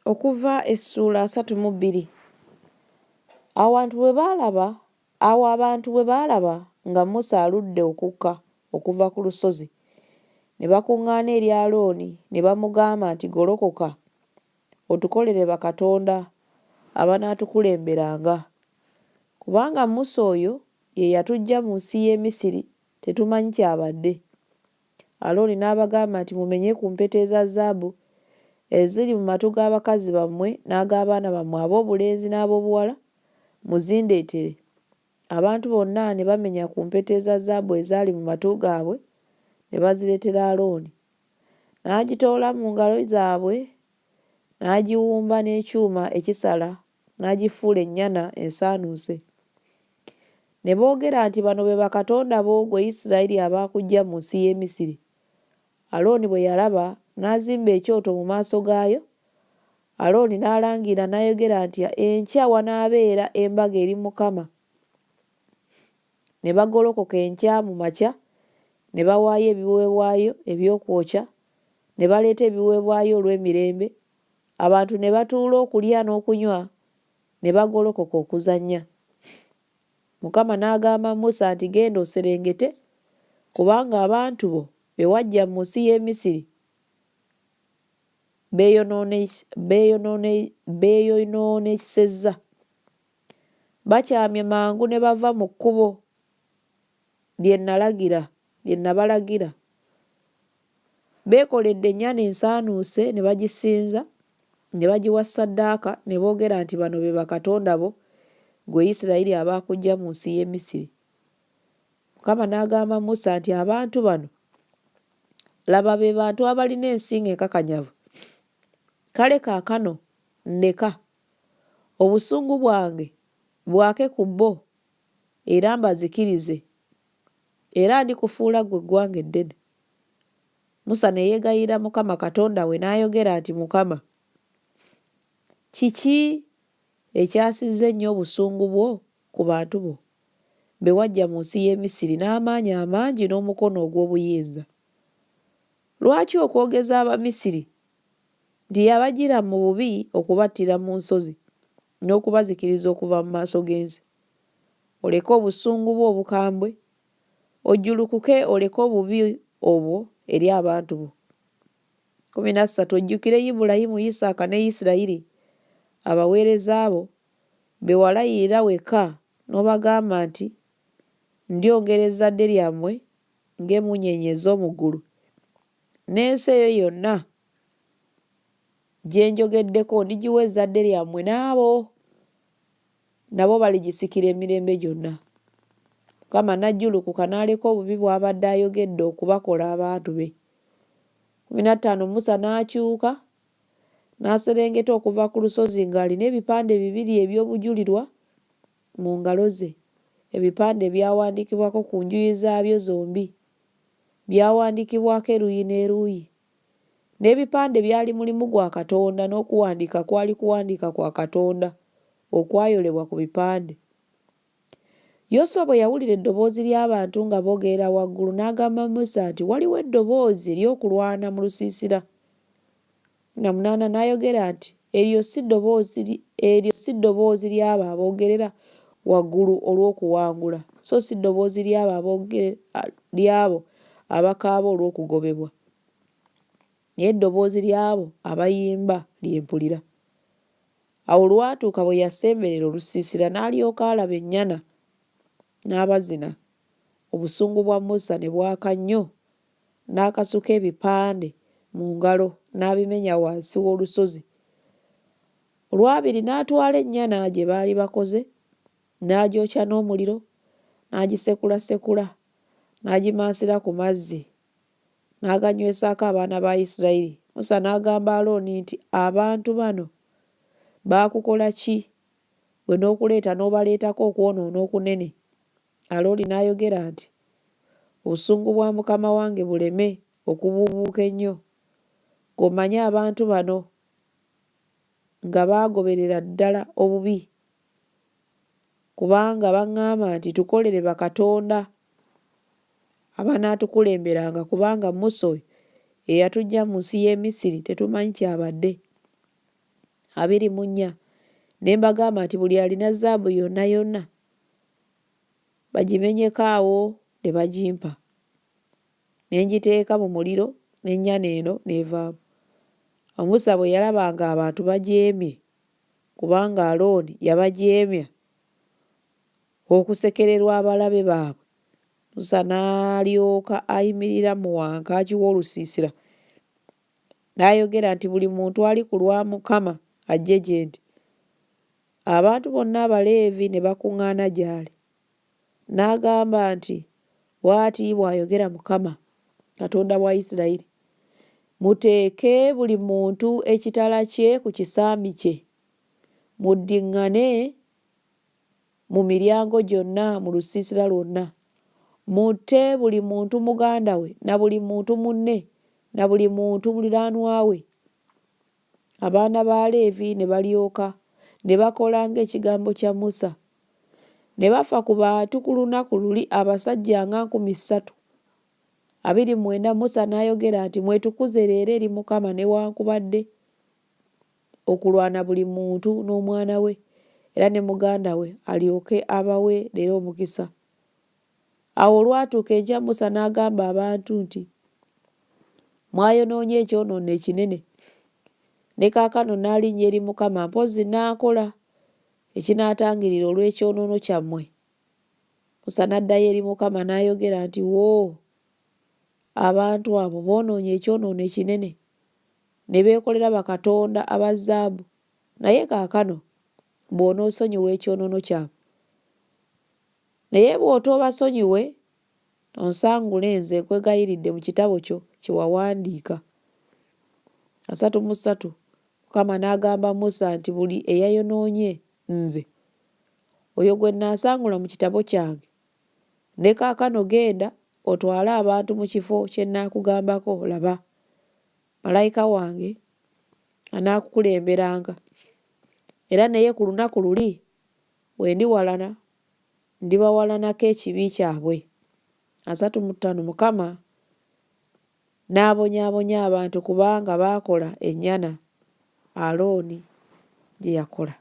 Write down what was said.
Okuva essula 32. Awo abantu bwe baalaba nga Musa aludde okukka okuva ku lusozi, ne bakuŋŋaana eri Alooni ne bamugamba nti, golokoka otukolere bakatonda abanaatukulemberanga, kubanga Musa oyo ye yatuggya mu nsi y'e Misiri, tetumanyi kyabadde. Alooni n'abagamba nti, mumenye ku mpeta eza zaabu eziri mu matu g'abakazi bammwe n'ag'abaana bammwe ab'obulenzi n'ab'obuwala, muzindeetere. Abantu bonna ne bamenya ku mpeta eza zaabu ezaali mu matu gaabwe ne bazireetera Alooni. N'agitoola mu ngalo zaabwe, n'agiwumba n'ekyuma ekisala, n'agifuula ennyana ensaanuuse. Ne boogera nti, bano be bakatonda bo, ggwe Isirayiri, abaakuggya mu nsi y'e Misiri. Alooni bwe yalaba n'azimba ekyoto mu maaso gaayo. Alooni n'alangira n'ayogera nti, enkya wanaabeera embaga eri Mukama. Ne bagolokoka enkya mu makya, ne bawaayo ebiweebwayo eby'okwokya, ne baleeta ebiweebwayo olw'emirembe. Abantu ne batuula okulya n'okunywa, ne bagolokoka okuzannya. Mukama n'agamba Musa nti, genda oserengete, kubanga abantu bo be waggya mu nsi y'e Misiri beeyonoonesezza. Bakyamye mangu ne bava mu kkubo lye nabalagira. Beekoledde ennyana ensaanuuse ne bagisinza, ne bagiwa ssaddaaka, ne boogera nti, bano be bakatonda bo, ggwe Isirayiri, abaakuggya mu nsi y'e Misiri. Mukama n'agamba Musa nti, abantu bano laba be bantu abalina ensingo enkakanyavu. Kale kaakano ndeka obusungu bwange bwake ku bo era mbazikirize, era ndikufuula ggwe eggwanga eddene. Musa ne yeegayirira Mukama Katonda we n'ayogera nti, Mukama, kiki ekyasizza ennyo obusungu bwo ku bantu bo be waggya mu nsi y'e Misiri n'amaanyi amangi n'omukono ogw'obuyinza? Lwaki okwogeza Abamisiri nti yabagira mu bubi okubattira mu nsozi n'okubazikiriza okuva mu maaso g'ensi? Oleke obusungu bwo obukambwe, ojjulukuke oleke obubi obwo eri abantu bo. 13. Ojjukire Ibulayimu, Isaaka ne Isirayiri, abaweereza bo, be walayirira wekka n'obagamba nti, ndyongera ezzadde lyammwe ng'emunyeenye ez'omu ggulu. N'ensi eyo yonna gye njogeddeko ndigiwa ezzadde lyammwe nabo baligisikira emirembe gyonna. Mukama n'ajjulukuka n'aleka obubi bw'abadde ayogedde okubakola abantu be. 15. Musa n'akyuka n'aserengeta okuva ku lusozi ng'alina ebipande 2 eby'obujulirwa mu ngalo ze. Ebipande byawandiikibwako ku njuyi zaabyo zombi, byawandiikibwako eruuyi n'eruuyi. N'ebipande byali mulimu gwa Katonda, n'okuwandiika kwali kuwandiika kwa Katonda okwayolebwa ku bipande. Yoswa bwe yawulira eddoboozi ly'abantu nga boogerera waggulu, n'agamba Musa nti, waliwo eddoboozi ery'okulwana mu lusiisira. 18. N'ayogera nti, eryo si ddoboozi ly'abo aboogerera waggulu olw'okuwangula, so si ddoboozi ly'abo abakaaba olw'okugobebwa, naye eddoboozi ly'abo abayimba lye mpulira. Awo olwatuuka bwe yasemberera olusiisira n'alyoka alaba ennyana n'abazina. Obusungu bwa Musa ne bwaka nnyo, n'akasuka ebipande mu ngalo n'abimenya wansi w'olusozi. Olwabiri n'atwala ennyana gye baali bakoze, n'agyokya n'omuliro, n'agisekulasekula, n'agimansira ku mazzi, n'aganywesaako abaana ba Isirayiri. Musa n'agamba Alooni nti, abantu bano baakukola ki gwe n'okuleeta n'obaleetako okwonoona okunene? Alooni n'ayogera nti, obusungu bwa Mukama wange buleme okubuubuuka ennyo, ng'omanye abantu bano nga baagoberera ddala obubi, kubanga baŋŋamba nti, tukolere bakatonda abanaatukulemberanga, kubanga Musa oyo eyatuggya mu nsi y'e Misiri tetumanyi kyabadde. 24 ne mbagamba nti buli alina zaabu yonna yonna bagimenyeko awo ne bagimpa. Ne ngiteeka mu muliro n'ennyana eno n'evaamu. Musa bwe yalabanga abantu bajeemye kubanga Alooni yabajeemya okusekererwa abalabe baabwe, Musa n'alyoka ayimirira mu wankaaki w'olusiisira n'ayogera nti buli muntu ali ku lwa Mukama ajje gye ndi. Abantu bonna Abaleevi ne bakuŋŋaana gy'ali. N'agamba nti bw'ati bw'ayogera Mukama Katonda wa Isirayiri, muteeke buli muntu ekitala kye ku kisambi kye, muddiŋŋane mu miryango gyonna mu lusiisira lwonna, mutte buli muntu muganda we na buli muntu munne na buli muntu muliraanwa we. Abaana ba Leevi ne balyoka ne bakola ng'ekigambo kya Musa. Ne bafa ku bantu ku lunaku luli abasajja nga 329. Musa n'ayogera nti mwetukuze leero eri Mukama newankubadde okulwana buli muntu n'omwana we era ne muganda we alyoke abawe leero omukisa. Awo olwatuuka enkya Musa n'agamba abantu nti mwayonoonye ekyonoono ekinene. Ne kaakano n'alinnya eri Mukama mpozzi n'akola ekinaatangirira olw'ekyonoono kyammwe. Musa n'addayo eri Mukama n'ayogera nti woo, abantu abo boonoonye ekyonoono ekinene ne beekolera bakatonda aba zaabu, naye kaakano bw'onoosonyiwa ekyonoono kyabwe. Naye bw'otoobasonyiwe onsangule nze nkwegayiridde mu kitabo kyo kye wawandiika. 33. Mukama n'agamba Musa nti buli eyayonoonye nze oyo gwe nnaasangula mu kitabo kyange. Ne kaakano genda otwale abantu mu kifo kye nnaakugambako. Laba, malayika wange anaakukulemberanga. Era naye ku lunaku luli bwe ndiwalana, ndibawalanako ekibi kyabwe. 35. Mukama n'abonyaabonya abantu kubanga baakola ennyana Alooni gye yakola.